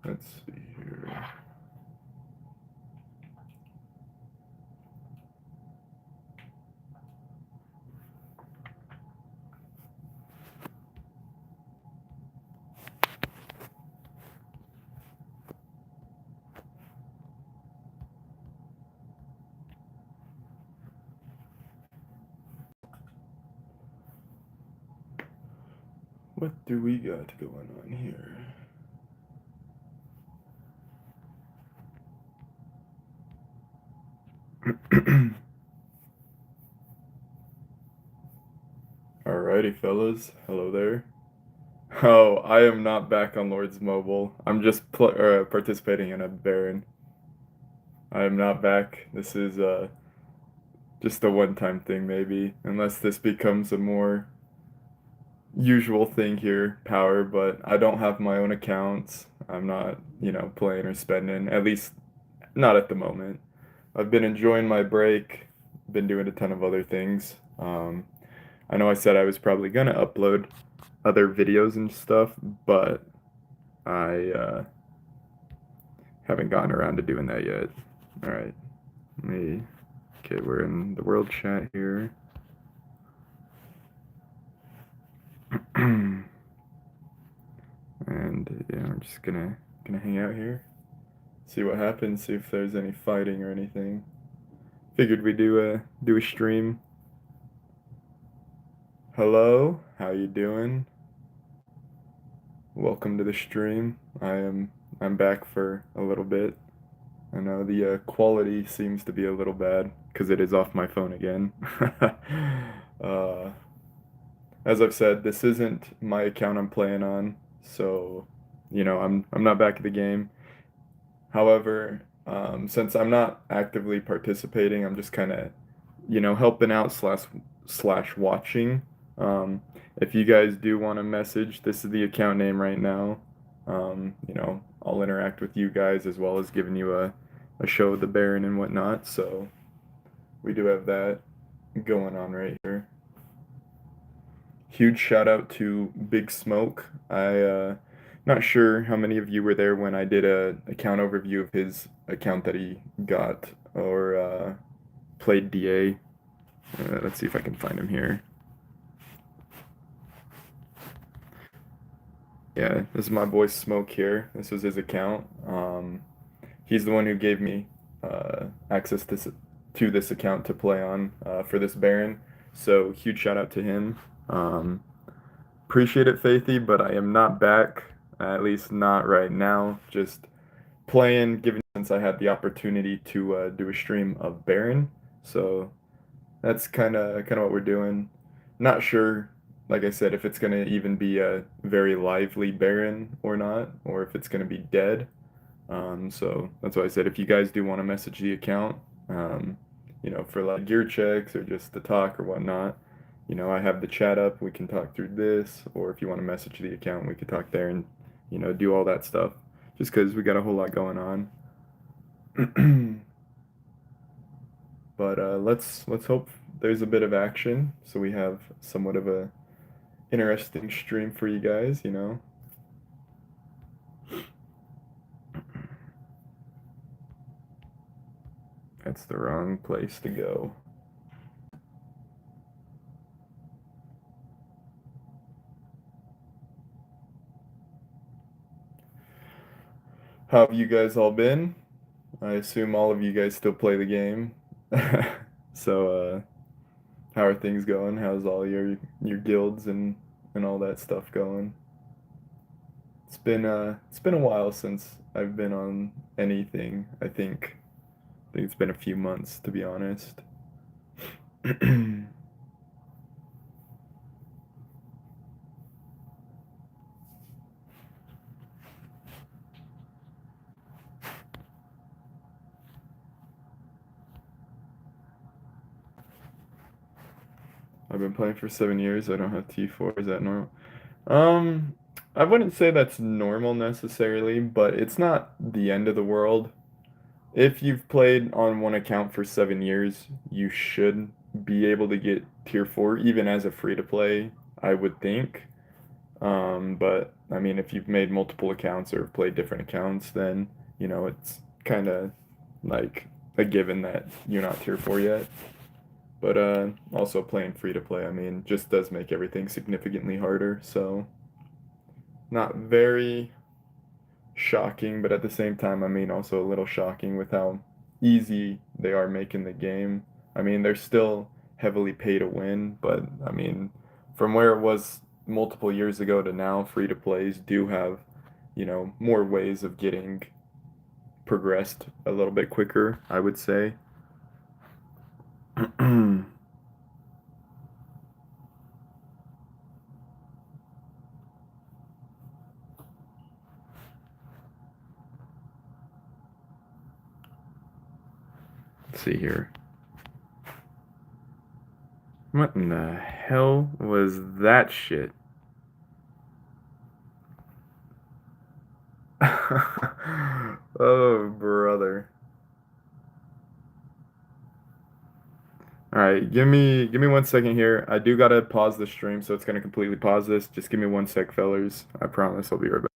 Let's see here. What do we got going on here? Alrighty, fellas. Hello there. Oh, I am not back on Lords Mobile. I'm just participating in a Baron. I am not back. This is just a one-time thing, maybe, unless this becomes a more usual thing here, Power. But I don't have my own accounts. I'm not, playing or spending. At least not at the moment. I've been enjoying my break. Been doing a ton of other things. I know I said I was probably gonna upload other videos and stuff, but I haven't gotten around to doing that yet. All right, okay, we're in the world chat here. And yeah, we're just gonna hang out here, see what happens, see if there's any fighting or anything. Figured we do a stream. Hello, how you doing? Welcome to the stream. I'm back for a little bit. I know the quality seems to be a little bad because it is off my phone again. uh, as I've said, this isn't my account I'm playing on, so I'm not back at the game. However, since I'm not actively participating, I'm just kind of helping out slash watching. Um, if you guys do want to message, this is the account name right now. I'll interact with you guys as well as giving you a show of the Baron and whatnot. So we do have that going on right here. Huge shout out to Big Smoke. Not sure how many of you were there when I did a account overview of his account that he got or played DA. Let's see if I can find him here. Yeah, this is my boy Smoke here. This was his account. He's the one who gave me access to this account to play on for this Baron. So huge shout out to him. Appreciate it, Faithy, but I am not back. At least not right now. Just playing, given since I had the opportunity to do a stream of Baron. So that's kind of what we're doing. Not sure, like I said, if it's gonna even be a very lively Baron or not, or if it's gonna be dead. So that's why I said if you guys do want to message the account, for like gear checks or just to talk or whatnot, I have the chat up. We can talk through this, or if you want to message the account, we could talk there and do all that stuff. Just because we got a whole lot going on. But let's hope there's a bit of action, so we have somewhat of a interesting stream for you guys. That's the wrong place to go. How have you guys all been? I assume all of you guys still play the game. So, how are things going? How's all your guilds and all that stuff going? It's been a while since I've been on anything. I think it's been a few months, to be honest. I've been playing for 7 years. I don't have T4. Is that normal? Um, I wouldn't say that's normal necessarily, but it's not the end of the world. If you've played on one account for 7 years, you should be able to get tier 4 even as a free to play, I would think. But I mean, if you've made multiple accounts or played different accounts, then it's kind of like a given that you're not tier 4 yet. But also playing free to play, I mean, just does make everything significantly harder. So not very shocking, but at the same time, I mean, also a little shocking with how easy they are making the game. I mean, they're still heavily pay to win, but I mean, from where it was multiple years ago to now, free to plays do have, more ways of getting progressed a little bit quicker, I would say. Let's see here. What in the hell was that shit? Oh, brother. All right, give me 1 second here. I do gotta pause the stream, so it's gonna completely pause this. Just give me 1 sec, fellers. I promise I'll be right back.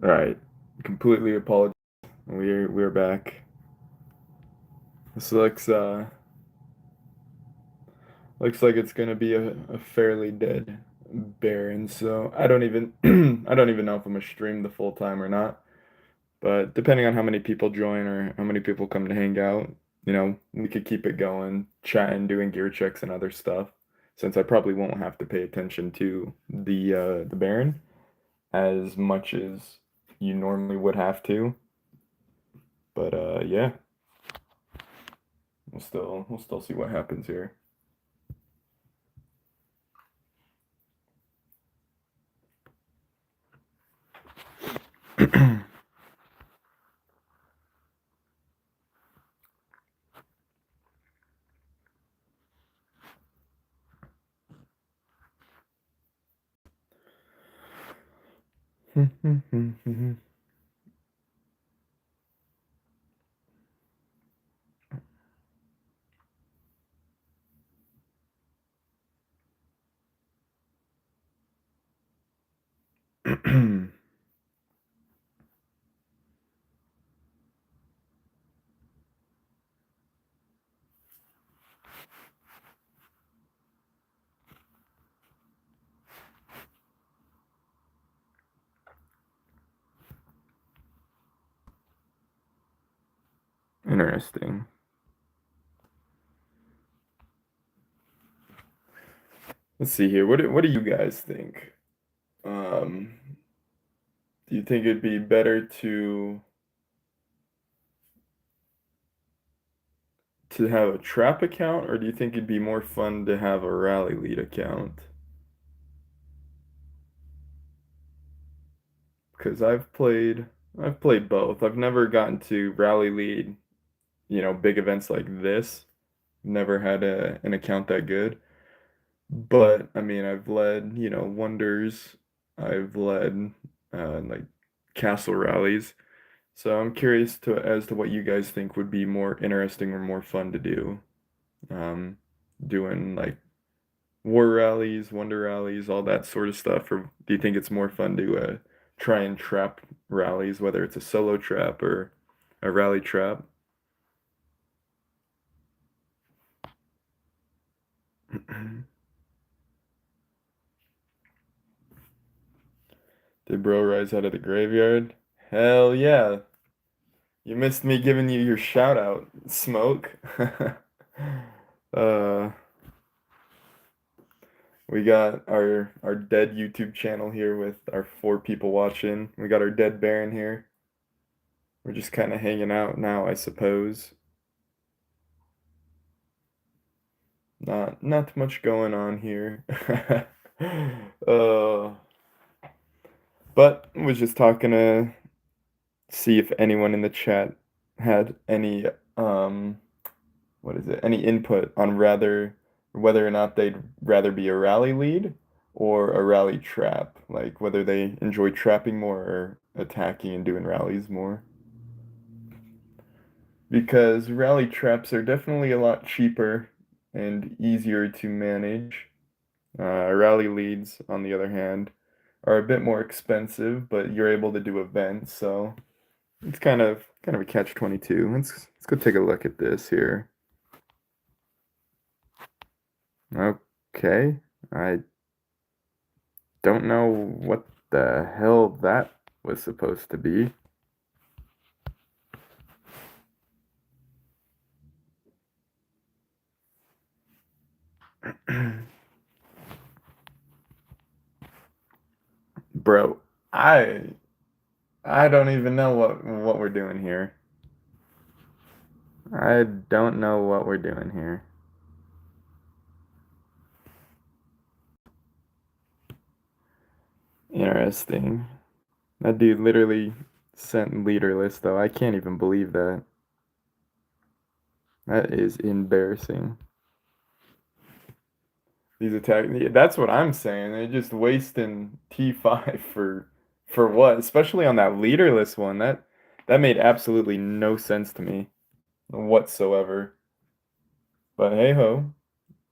All right, completely apologize. We're back. This looks like it's gonna be a fairly dead Baron. So I don't even I don't even know if I'm gonna stream the full time or not. But depending on how many people join or how many people come to hang out, we could keep it going, chatting, doing gear checks and other stuff. Since I probably won't have to pay attention to the Baron as much as you normally would have to. But yeah, we'll still see what happens here. Interesting. Let's see here. What do you guys think? Um, do you think it'd be better to have a trap account, or do you think it'd be more fun to have a rally lead account? Because I've played both. I've never gotten to rally lead, big events like this. Never had an account that good. But I mean, I've led, wonders. I've led like castle rallies. So I'm curious as to what you guys think would be more interesting or more fun to do. Um, doing like war rallies, wonder rallies, all that sort of stuff, or do you think it's more fun to try and trap rallies, whether it's a solo trap or a rally trap? Did bro rise out of the graveyard? Hell yeah. You missed me giving you your shout out, Smoke. uh we got our dead YouTube channel here with our 4 people watching. We got our dead Baron here. We're just kind of hanging out now, I suppose. Not much going on here. uh, but was just talking to see if anyone in the chat had any what is it? Any input on whether or not they'd rather be a rally lead or a rally trap, like whether they enjoy trapping more or attacking and doing rallies more. Because rally traps are definitely a lot cheaper and easier to manage. Rally leads, on the other hand, are a bit more expensive, but you're able to do events, so it's kind of a catch-22. Let's go take a look at this here. Okay, I don't know what the hell that was supposed to be. Bro, I I don't even know what we're doing here. I don't know what we're doing here. Interesting. That dude literally sent leaderless though. I can't even believe that. That is embarrassing. These attack that's what I'm saying. They're just wasting T5 for what? Especially on that leaderless one. That made absolutely no sense to me whatsoever. But hey ho.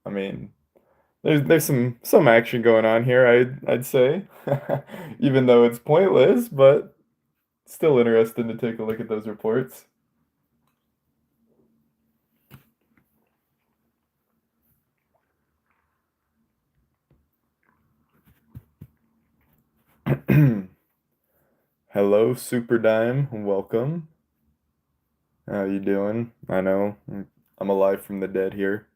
I mean, there's some action going on here, I'd say. Even though it's pointless, but still interesting to take a look at those reports. Hello, Super Dime. Welcome. How you doing? I know I'm alive from the dead here.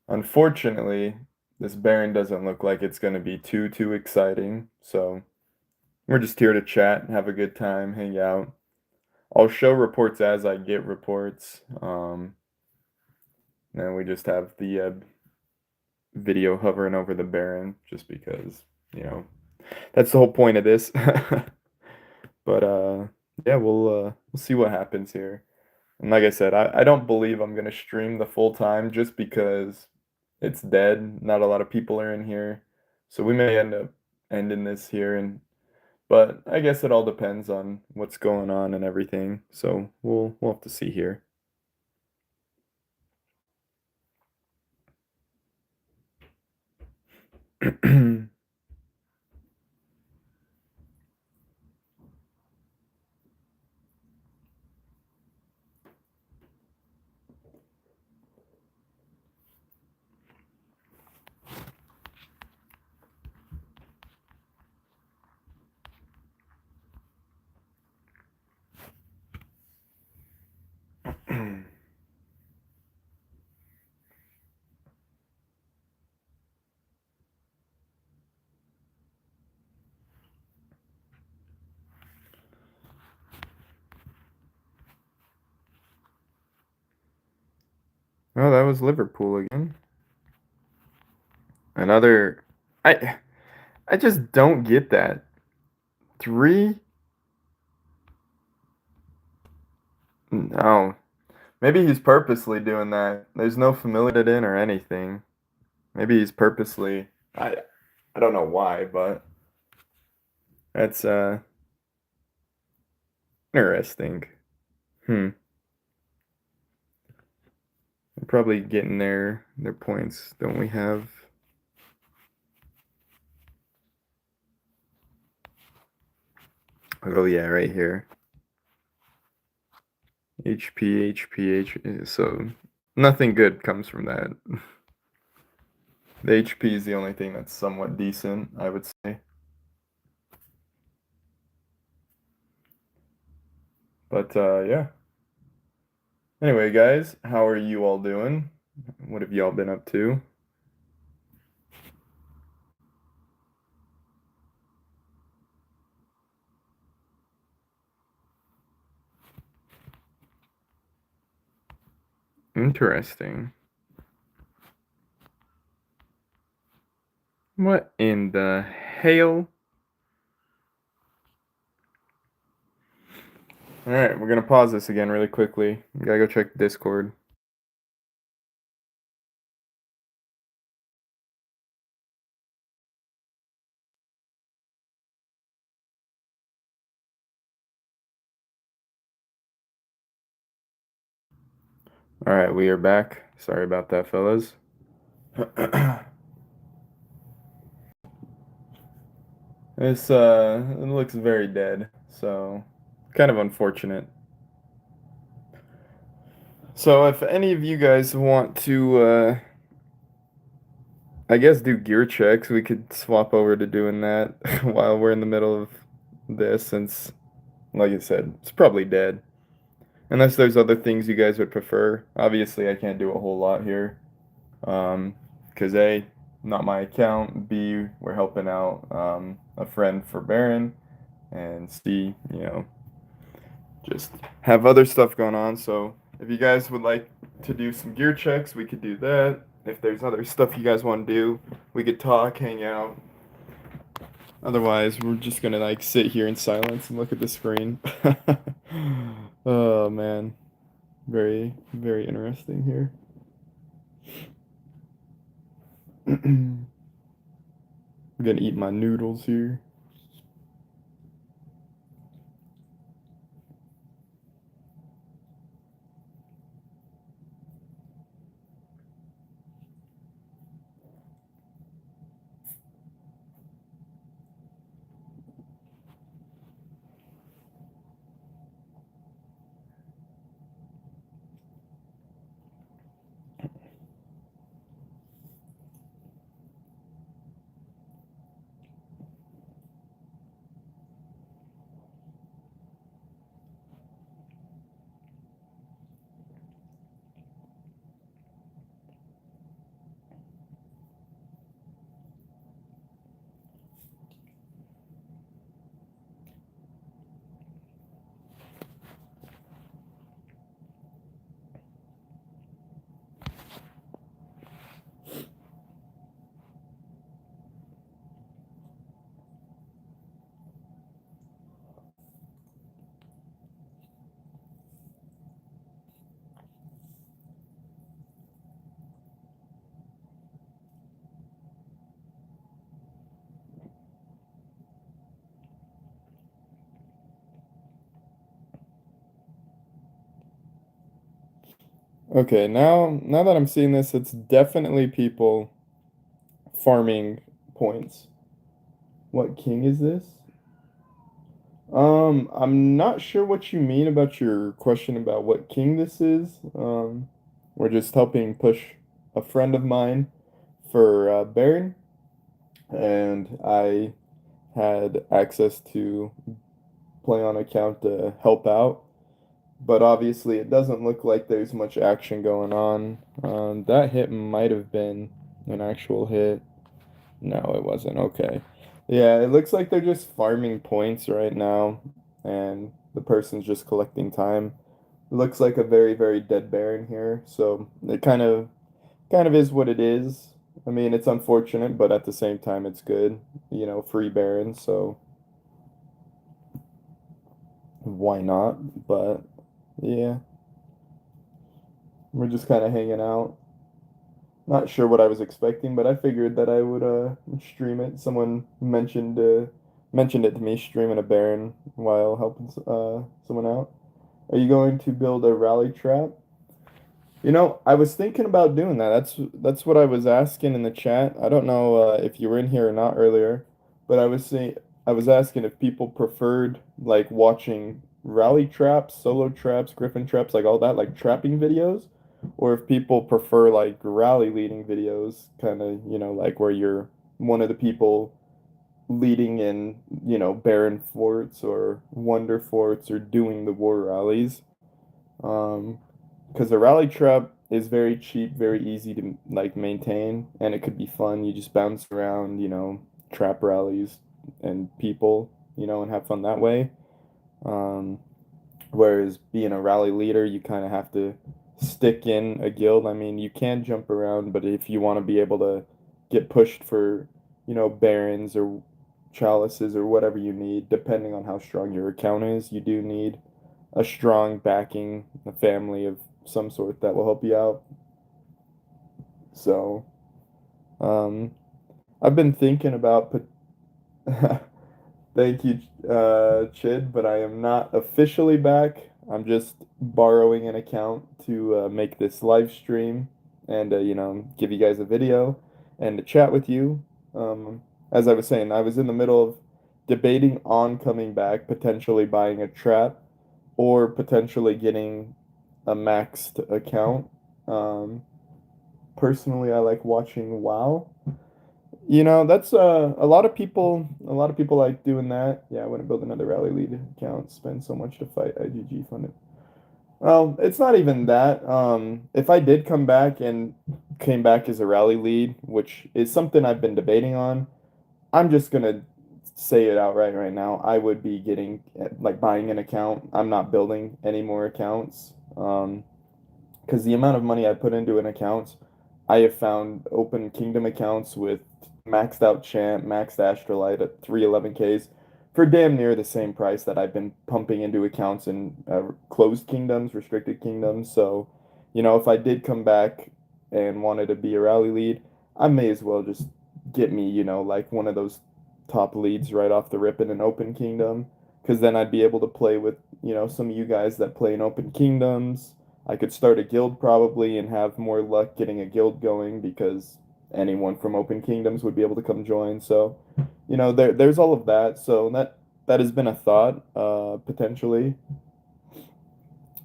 Unfortunately, this Baron doesn't look like it's going to be too exciting, so we're just here to chat, have a good time, hang out. I'll show reports as I get reports. And we just have the video hovering over the Baron just because, you know, that's the whole point of this. But yeah, we'll see what happens here. And like I said, I don't believe I'm gonna stream the full time just because it's dead. Not a lot of people are in here. So we may end up ending this here and but I guess it all depends on what's going on and everything. So we'll have to see here. Oh, that was Liverpool again. Another I I just don't get that. 3? No. Maybe he's purposely doing that. There's no familiar in or anything. Maybe he's purposely I don't know why, but that's interesting. Hmm. We're probably getting their points, don't we have? Oh yeah, right here. HP. So nothing good comes from that. The HP is the only thing that's somewhat decent, I would say. But yeah. Anyway, guys, how are you all doing? What have y'all been up to? Interesting. What in the hell? Alright, we're gonna pause this again really quickly. We gotta go check Discord. Alright, we are back. Sorry about that, fellas. It looks very dead, so kind of unfortunate. So if any of you guys want to I guess do gear checks, we could swap over to doing that while we're in the middle of this, since like I said, it's probably dead. Unless there's other things you guys would prefer. Obviously I can't do a whole lot here. Because A, not my account, B, we're helping out a friend for Baron, and C, just have other stuff going on. So if you guys would like to do some gear checks, we could do that. If there's other stuff you guys want to do, we could talk, hang out. Otherwise, we're just gonna like sit here in silence and look at the screen. Oh man, very, very interesting here. I'm gonna eat my noodles here. Okay, now that I'm seeing this, it's definitely people farming points. What king is this? I'm not sure what you mean about your question about what king this is. We're just helping push a friend of mine for Baron, and I had access to play on account to help out. But obviously, it doesn't look like there's much action going on. That hit might have been an actual hit. No, it wasn't. Okay. Yeah, it looks like they're just farming points right now, and the person's just collecting time. It looks like a very, very dead Baron here, so it kind of is what it is. I mean, it's unfortunate, but at the same time, it's good. Free Baron, so why not? But yeah, we're just kind of hanging out. Not sure what I was expecting, but I figured that I would stream it. Someone mentioned it to me, streaming a Baron while helping someone out. Are you going to build a rally trap? I was thinking about doing that. That's what I was asking in the chat. I don't know if you were in here or not earlier, but I was asking if people preferred like watching rally traps, solo traps, griffin traps, like all that, like trapping videos, or if people prefer like rally leading videos, kind of, like where you're one of the people leading in, Baron forts or Wonder forts or doing the war rallies. Um, because the rally trap is very cheap, very easy to like maintain, and it could be fun. You just bounce around, trap rallies and people, and have fun that way. Um, whereas being a rally leader, you kind of have to stick in a guild. I mean, you can jump around, but if you want to be able to get pushed for, barons or chalices or whatever you need, depending on how strong your account is, you do need a strong backing, a family of some sort that will help you out. So, um, I've been thinking about thank you, Chid, but I am not officially back. I'm just borrowing an account to make this live stream and, give you guys a video and to chat with you. As I was saying, I was in the middle of debating on coming back, potentially buying a trap or potentially getting a maxed account. Um, Personally, I like watching WoW. That's a lot of people like doing that. Yeah, I wouldn't build another Rally Lead account, spend so much to fight IGG funded. Well, it's not even that. If I did come back and came back as a Rally Lead, which is something I've been debating on, I'm just gonna say it outright right now. I would be getting like buying an account. I'm not building any more accounts. Because the amount of money I put into an account, I have found open kingdom accounts with maxed out champ, maxed astrolite at 311Ks for damn near the same price that I've been pumping into accounts in closed kingdoms, restricted kingdoms. So, if I did come back and wanted to be a rally lead, I may as well just get me, like one of those top leads right off the rip in an open kingdom. Because then I'd be able to play with, some of you guys that play in open kingdoms. I could start a guild probably and have more luck getting a guild going because anyone from Open Kingdoms would be able to come join. So, there's all of that. So that has been a thought, potentially.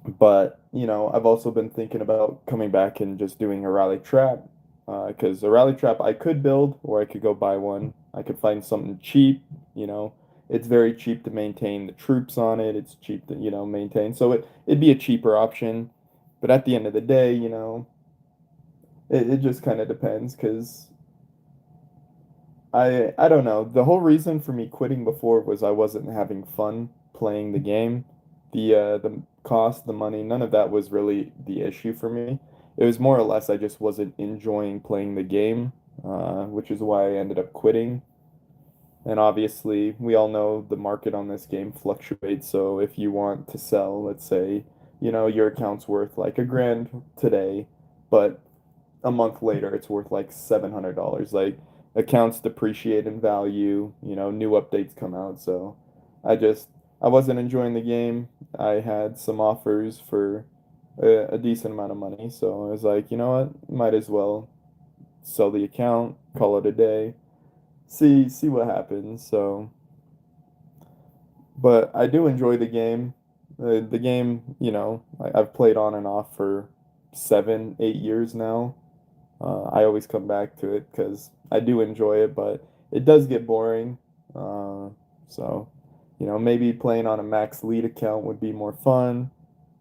But, I've also been thinking about coming back and just doing a rally trap. Because a rally trap I could build or I could go buy one. I could find something cheap, you know. It's very cheap to maintain the troops on it. It's cheap to, maintain. So it'd be a cheaper option. But at the end of the day, it just kind of depends because I don't know. The whole reason for me quitting before was I wasn't having fun playing the game. The cost, the money, none of that was really the issue for me. It was more or less I just wasn't enjoying playing the game, which is why I ended up quitting. And obviously, we all know the market on this game fluctuates. So if you want to sell, let's say, your account's worth like $1,000 today, but a month later it's worth like $700. Like accounts depreciate in value, new updates come out. So I wasn't enjoying the game. I had some offers for a decent amount of money, so I was like, you know what, might as well sell the account, call it a day, see what happens. So, but I do enjoy the game. The game, I've played on and off for 7, 8 years now. I always come back to it because I do enjoy it, but it does get boring. So, maybe playing on a max lead account would be more fun.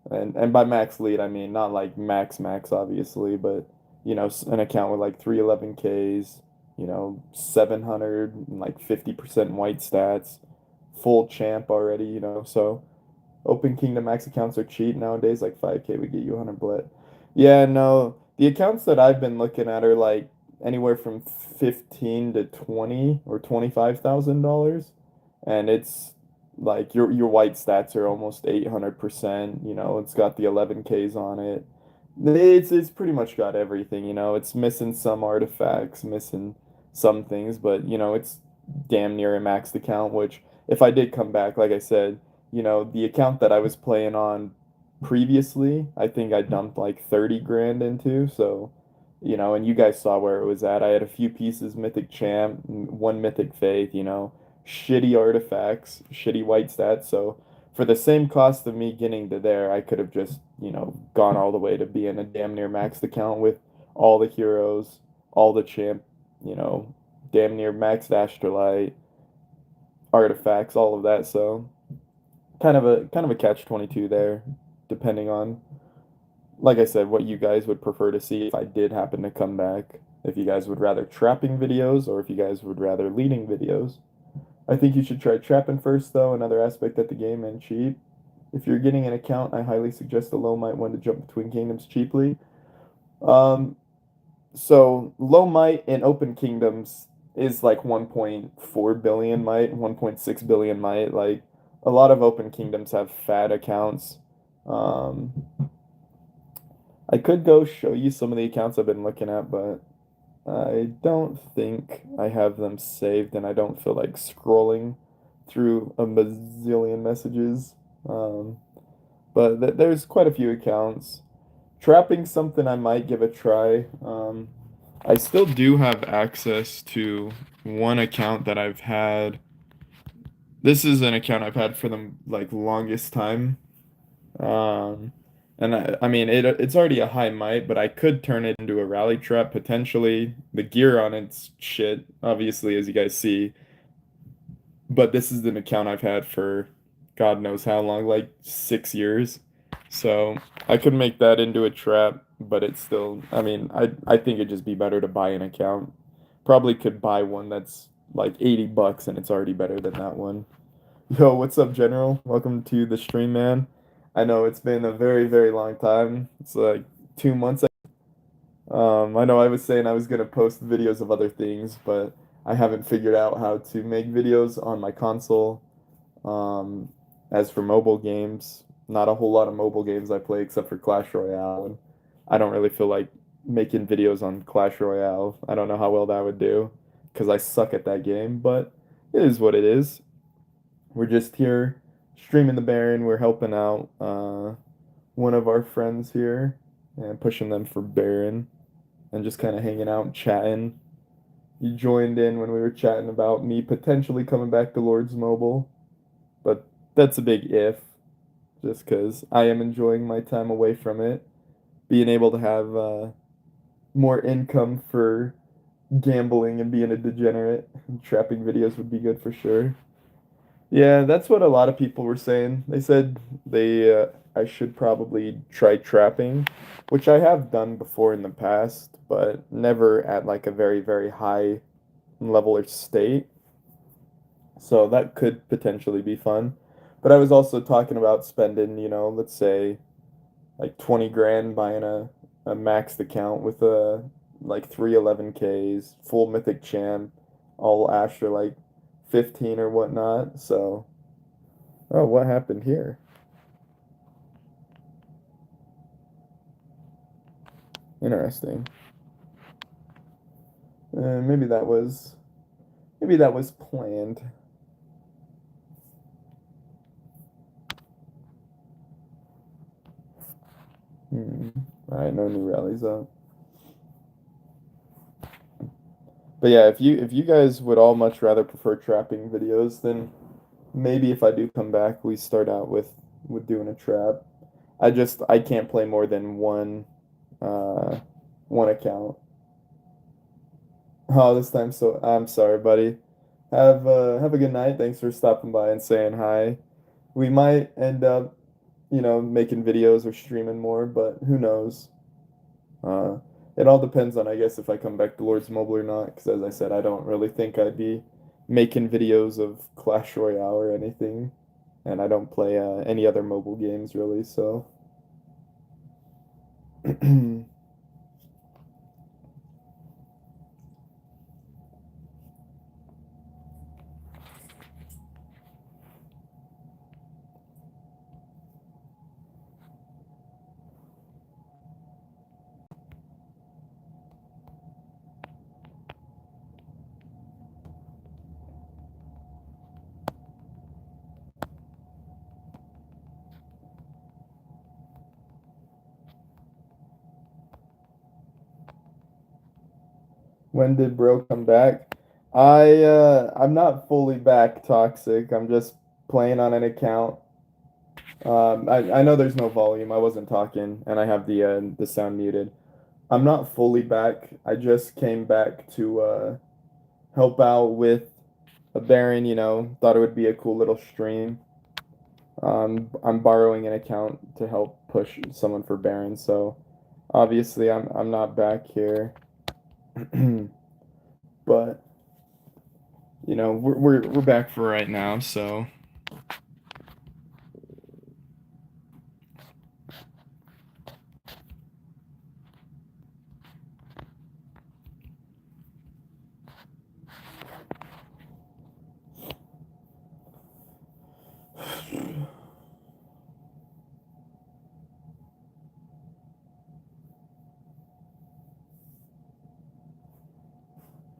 And by max lead, I mean not like max obviously, but an account with like 311Ks, 700 and like 50% white stats, full champ already, so Open Kingdom Max accounts are cheap nowadays, like 5K would get you 100 bled. Yeah, no, the accounts that I've been looking at are like anywhere from 15 to 20 or $25,000, and it's like your white stats are almost 800%, it's got the 11Ks on it. It's pretty much got everything, it's missing some artifacts, missing some things, but it's damn near a maxed account, which if I did come back, like I said, the account that I was playing on previously, I think I dumped like 30 grand into. So, and you guys saw where it was at. I had a few pieces, Mythic Champ, one Mythic Faith, shitty artifacts, shitty white stats. So, for the same cost of me getting to there, I could have just, gone all the way to being a damn near maxed account with all the heroes, all the champ, you know, damn near maxed Astrolite, artifacts, all of that. So, kind of a catch 22 there, depending on, like I said, what you guys would prefer to see if I did happen to come back. If you guys would rather trapping videos or if you guys would rather leading videos. I think you should try trapping first, though, another aspect of the game and cheap. If you're getting an account, I highly suggest the low might one to jump between kingdoms cheaply. Um, so low might in open kingdoms is like 1.4 billion might, 1.6 billion might. Like a lot of open kingdoms have fat accounts. Um, I could go show you some of the accounts I've been looking at, but I don't think I have them saved, and I don't feel like scrolling through a bazillion messages. Um, but there's quite a few accounts. Trapping something I might give a try. I still do have access to one account that I've had. This is an account I've had for the like longest time. Um, and I mean it's already a high might, but I could turn it into a rally trap potentially. The gear on it's shit, obviously, as you guys see. But this is an account I've had for God knows how long, like 6 years. So I could make that into a trap, but it's still, I mean, I think it'd just be better to buy an account. Probably could buy one that's like 80 bucks and it's already better than that one. Yo, what's up, General? Welcome to the stream, man. I know it's been a very, very long time. It's like 2 months. I know I was saying I was gonna post videos of other things, but I haven't figured out how to make videos on my console. Um, as for mobile games, not a whole lot of mobile games I play except for Clash Royale, and I don't really feel like making videos on Clash Royale. I don't know how well that would do because I suck at that game, but it is what it is. We're just here streaming the Baron. We're helping out one of our friends here and pushing them for Baron and just kind of hanging out and chatting. You joined in when we were chatting about me potentially coming back to Lords Mobile, but that's a big if, just because I am enjoying my time away from it. Being able to have more income for gambling and being a degenerate, trapping videos would be good for sure. Yeah, that's what a lot of people were saying. They said I should probably try trapping, which I have done before in the past, but never at like a very, very high level or state. So that could potentially be fun. But I was also talking about spending, let's say like 20 grand buying a maxed account with a like 311Ks, full mythic champ, all Asher like 15 or whatnot. So, oh, what happened here? Interesting. Maybe that was planned. Hmm. All right, no new rallies up. But yeah, if you guys would all much rather prefer trapping videos, then maybe if I do come back, we start out with doing a trap. I can't play more than uh one account. Oh, this time, so I'm sorry, buddy. Have a good night. Thanks for stopping by and saying hi. We might end up, making videos or streaming more, but who knows? Uh, it all depends on, I guess, if I come back to Lords Mobile or not, because as I said, I don't really think I'd be making videos of Clash Royale or anything, and I don't play any other mobile games really, so. When did bro come back? I'm not fully back toxic. I'm just playing on an account. I know there's no volume. I wasn't talking, and I have the sound muted. I'm not fully back. I just came back to help out with a Baron. Thought it would be a cool little stream. I'm borrowing an account to help push someone for Baron, so obviously I'm not back here. But we're back for right now, so.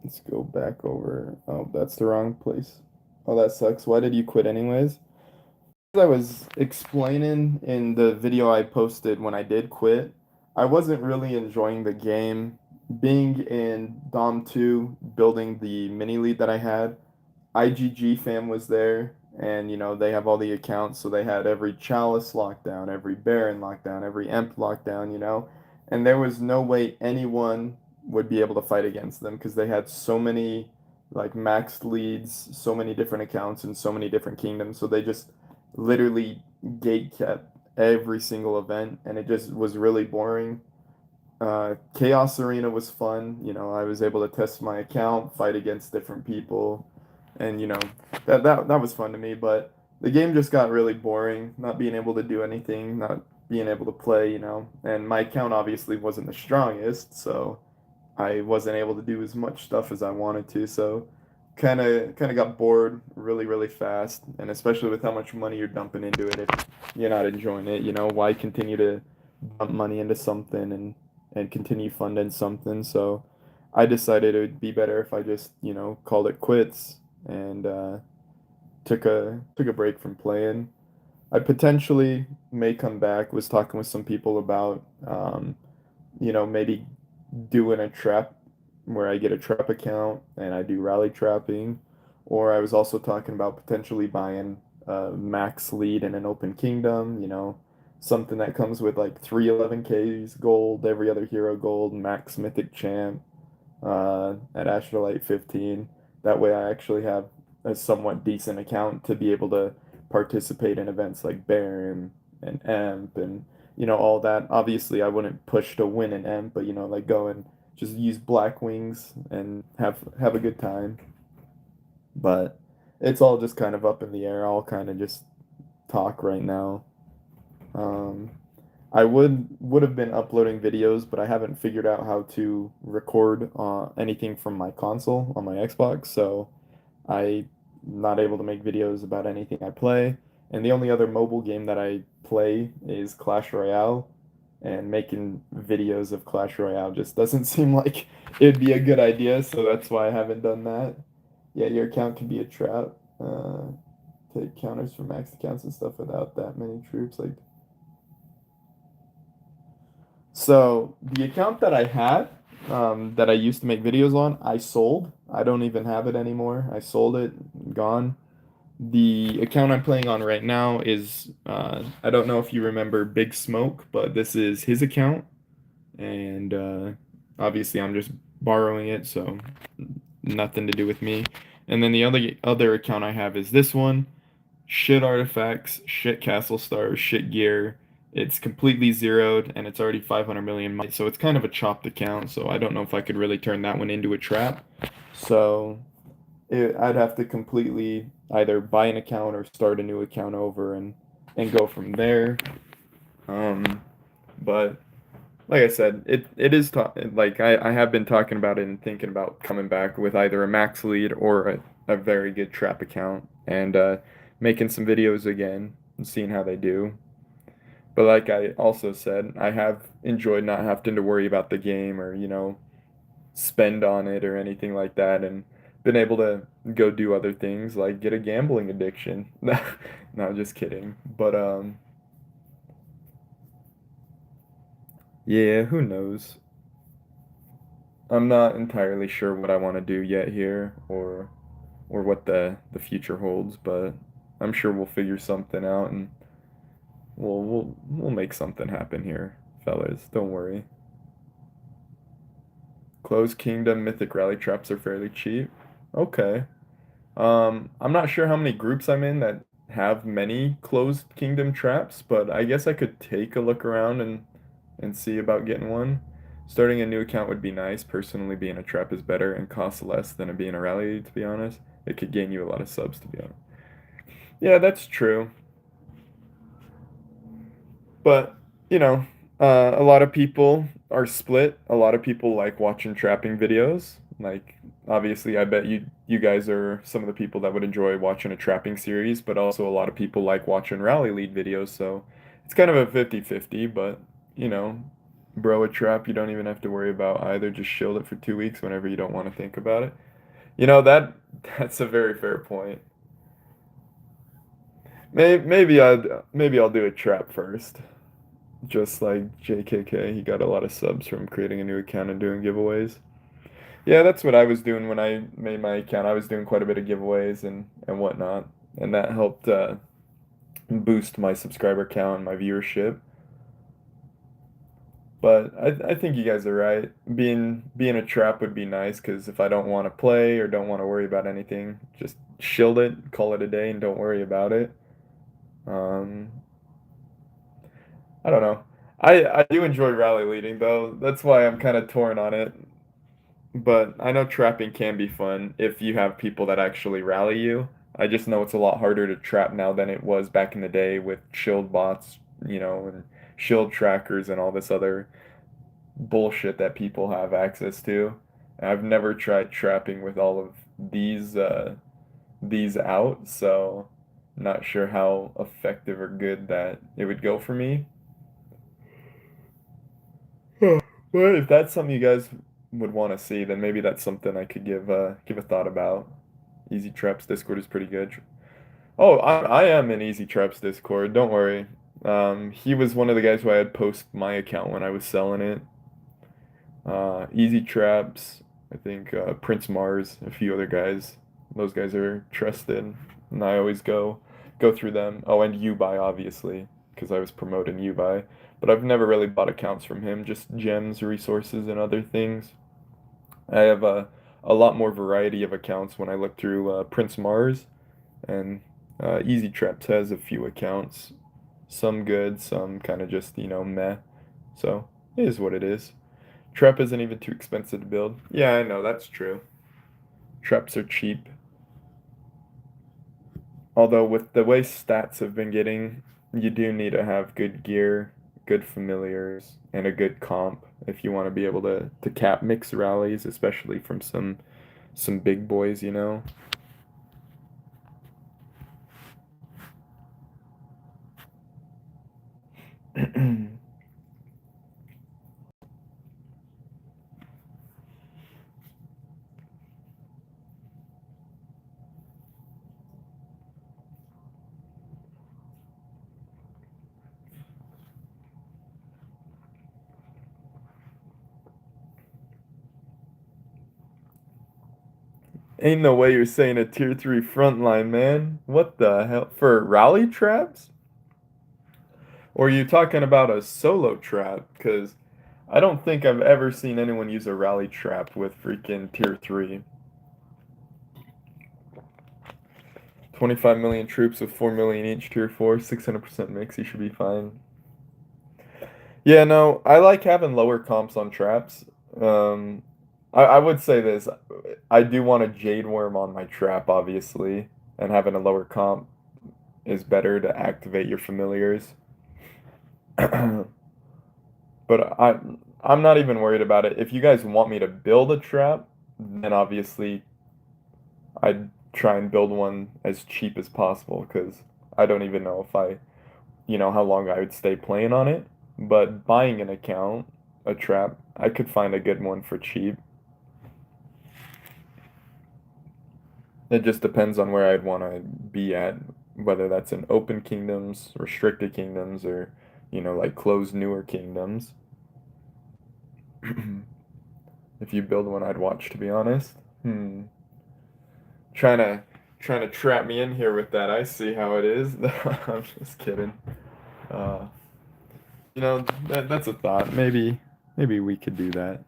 Let's go back over. Oh, that's the wrong place. Oh, that sucks. Why did you quit anyways? As I was explaining in the video I posted when I did quit, I wasn't really enjoying the game. Being in Dom 2, building the mini lead that I had, IGG fam was there, and they have all the accounts, so they had every Chalice lockdown, every Baron lockdown, every Emp lockdown, and there was no way anyone would be able to fight against them because they had so many like maxed leads, so many different accounts, and so many different kingdoms, so they just literally gate kept every single event, and it just was really boring. Chaos Arena was fun. I was able to test my account, fight against different people, and that was fun to me. But the game just got really boring. Not being able to do anything, not being able to play. And my account obviously wasn't the strongest, so I wasn't able to do as much stuff as I wanted to. So kind of got bored really really fast, and especially with how much money you're dumping into it, if you're not enjoying it, why continue to dump money into something and continue funding something. So I decided it would be better if I just, called it quits and took a break from playing. I potentially may come back. Was talking with some people about, maybe doing a trap where I get a trap account and I do rally trapping. Or I was also talking about potentially buying a max lead in an open kingdom, something that comes with like 311Ks gold, every other hero gold, max mythic champ at Astrolite 15. That way I actually have a somewhat decent account to be able to participate in events like Baron and Emp and all that. Obviously, I wouldn't push to win an Emp, but like go and just use Black Wings and have a good time. But it's all just kind of up in the air. I'll kind of just talk right now. Um, I would have been uploading videos, but I haven't figured out how to record anything from my console on my Xbox, so I'm not able to make videos about anything I play. And the only other mobile game that I play is Clash Royale, and making videos of Clash Royale just doesn't seem like it'd be a good idea, so that's why I haven't done that. Yeah, your account can be a trap. Take counters from max accounts and stuff without that many troops. So the account that I had, that I used to make videos on, I sold. I don't even have it anymore. I sold it, gone. The account I'm playing on right now is, I don't know if you remember Big Smoke, but this is his account, and obviously I'm just borrowing it, so nothing to do with me. And then the other account I have is this one. Shit artifacts, shit castle stars, shit gear. It's completely zeroed and it's already 500 million mites, so it's kind of a chopped account. So I don't know if I could really turn that one into a trap. So I'd have to completely either buy an account or start a new account over and go from there. Um, but like I said, it is like I have been talking about it and thinking about coming back with either a max lead or a very good trap account and making some videos again and seeing how they do. But like I also said, I have enjoyed not having to worry about the game or, spend on it or anything like that and been able to go do other things like get a gambling addiction. No, just kidding. But yeah, who knows? I'm not entirely sure what I want to do yet here or what the future holds, but I'm sure we'll figure something out and we'll make something happen here, fellas. Don't worry. Closed Kingdom Mythic Rally Traps are fairly cheap. Okay. I'm not sure how many groups I'm in that have many Closed Kingdom traps, but I guess I could take a look around and see about getting one. Starting a new account would be nice. Personally, being a trap is better and costs less than it being a rally, to be honest. It could gain you a lot of subs, to be honest. Yeah, that's true. But, you know, a lot of people are split. A lot of people like watching trapping videos. Like, obviously, I bet you guys are some of the people that would enjoy watching a trapping series, but also a lot of people like watching rally lead videos. So it's kind of a 50-50, but, you know, Bro, a trap you don't even have to worry about either. Just shield it for 2 weeks whenever you don't want to think about it. That's a very fair point. Maybe I'll do a trap first. Just like JKK, he got a lot of subs from creating a new account and doing giveaways. Yeah, that's what I was doing when I made my account. I was doing quite a bit of giveaways and whatnot, and that helped boost my subscriber count and my viewership. But I think you guys are right. Being a trap would be nice because if I don't want to play or don't want to worry about anything, just shield it, call it a day, and don't worry about it. Um, I don't know. I do enjoy rally leading though. That's why I'm kind of torn on it. But I know trapping can be fun if you have people that actually rally you. I just know it's a lot harder to trap now than it was back in the day with shield bots, and shield trackers and all this other bullshit that people have access to. I've never tried trapping with all of these out, so not sure how effective or good that it would go for me. Huh. Well, if that's something you guys would want to see, then maybe that's something I could give a thought about. Easy Traps Discord is pretty good. Oh, I am in Easy Traps Discord. Don't worry. He was one of the guys who I had post my account when I was selling it. Easy Traps, I think Prince Mars, a few other guys. Those guys are trusted, and I always go through them. Oh, and Ubuy obviously, because I was promoting Ubuy. But I've never really bought accounts from him, just gems, resources, and other things. I have a lot more variety of accounts when I look through Prince Mars, and Easy Traps has a few accounts. Some good, some kind of just, meh. So, it is what it is. Trap isn't even too expensive to build. Yeah, I know, that's true. Traps are cheap. Although, with the way stats have been getting, you do need to have good gear, good familiars, and a good comp if you want to be able to cap mix rallies, especially from some big boys. Ain't no way you're saying a tier 3 frontline, man. What the hell? For rally traps? Or are you talking about a solo trap? Because I don't think I've ever seen anyone use a rally trap with freaking tier 3. 25 million troops with 4 million each, tier 4, 600% mix, you should be fine. Yeah, no, I like having lower comps on traps. Um, I would say this. I do want a Jade Worm on my trap, obviously, and having a lower comp is better to activate your familiars. But I'm not even worried about it. If you guys want me to build a trap, then obviously I'd try and build one as cheap as possible because I don't even know if how long I would stay playing on it. But buying an account, a trap, I could find a good one for cheap. It just depends on where I'd want to be at, whether that's in open kingdoms, restricted kingdoms, or, like closed newer kingdoms. If you build one, I'd watch, to be honest. Trying to trying to trap me in here with that. I see how it is. I'm just kidding. Uh, that's a thought. Maybe we could do that.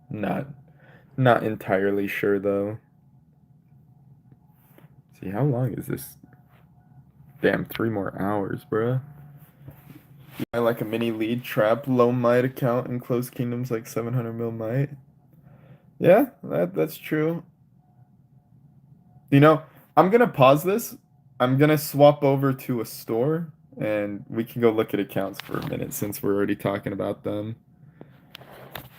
Not not entirely sure though. See, how long is this? Damn, 3 more hours, bruh. I like a mini lead trap, low might account in closed kingdoms like 700 mil might. Yeah, that's true. You know, I'm gonna pause this. I'm gonna swap over to a store and we can go look at accounts for a minute since we're already talking about them.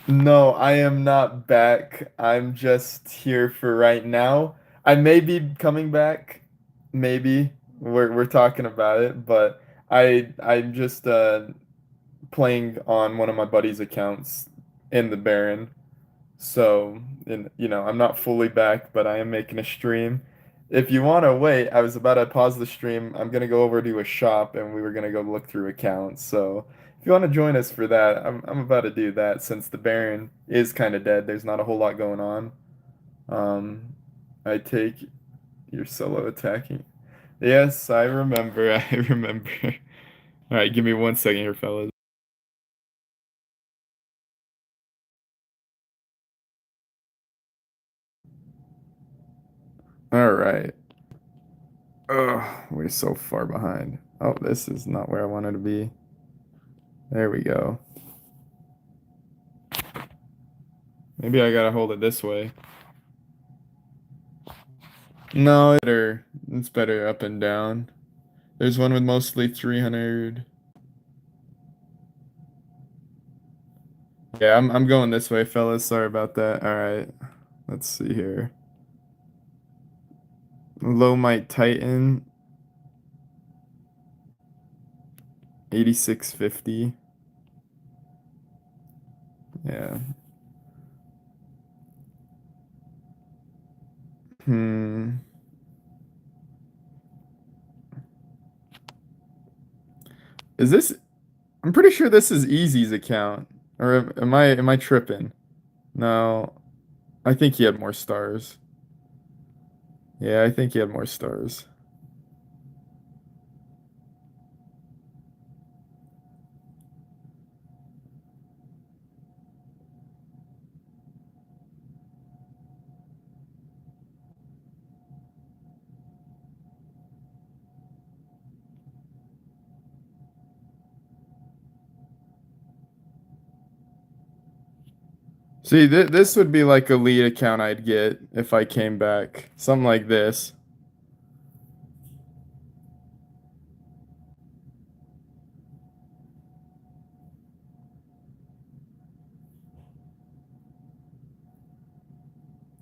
No, I am not back. I'm just here for right now. I may be coming back. Maybe. We're talking about it, but I'm just playing on one of my buddy's accounts in the Baron. So, I'm not fully back, but I am making a stream. If you want to wait, I was about to pause the stream. I'm gonna go over to a shop and we were gonna go look through accounts. So, if you want to join us for that, I'm about to do that since the Baron is kind of dead. There's not a whole lot going on. Um, I take your solo attacking. Yes, I remember. I remember. All right, give me 1 second here, fellas. All right. Oh, we're so far behind. Oh, this is not where I wanted to be. There we go. Maybe I gotta hold it this way. No, it's better up and down. There's one with mostly 300. Yeah, I'm going this way, fellas. Sorry about that. All right. Let's see here. Low Might Titan 8650. Yeah. Hmm. Is this I'm pretty sure this is Easy's account. Or am I tripping? No. I think he had more stars. Yeah, I think he had more stars. See, this would be like a lead account I'd get if I came back. Something like this.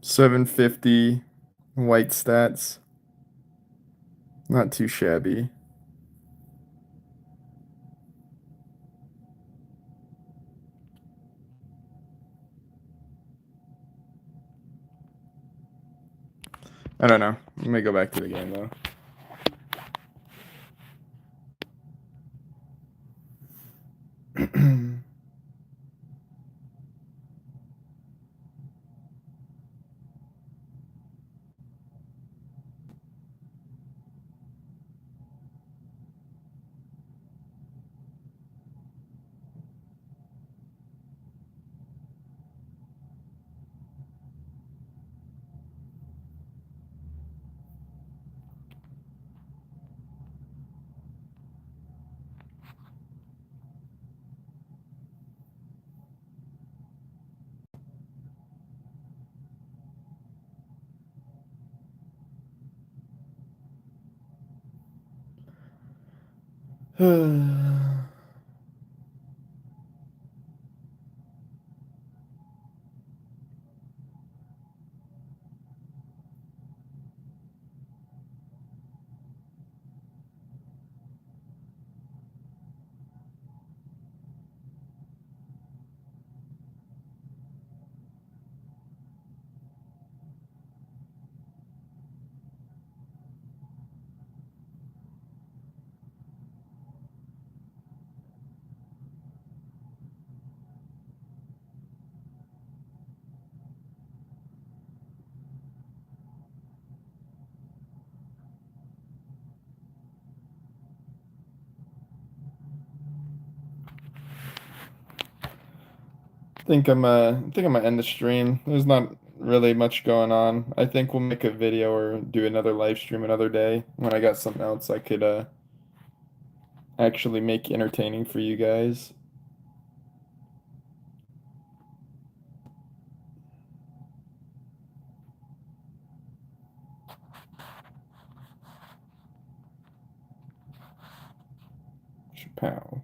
$750 white stats. Not too shabby. I don't know. Let me go back to the game though. I think I'm gonna end the stream. There's not really much going on. I think we'll make a video or do another live stream another day when I got something else I could actually make entertaining for you guys. Chapow.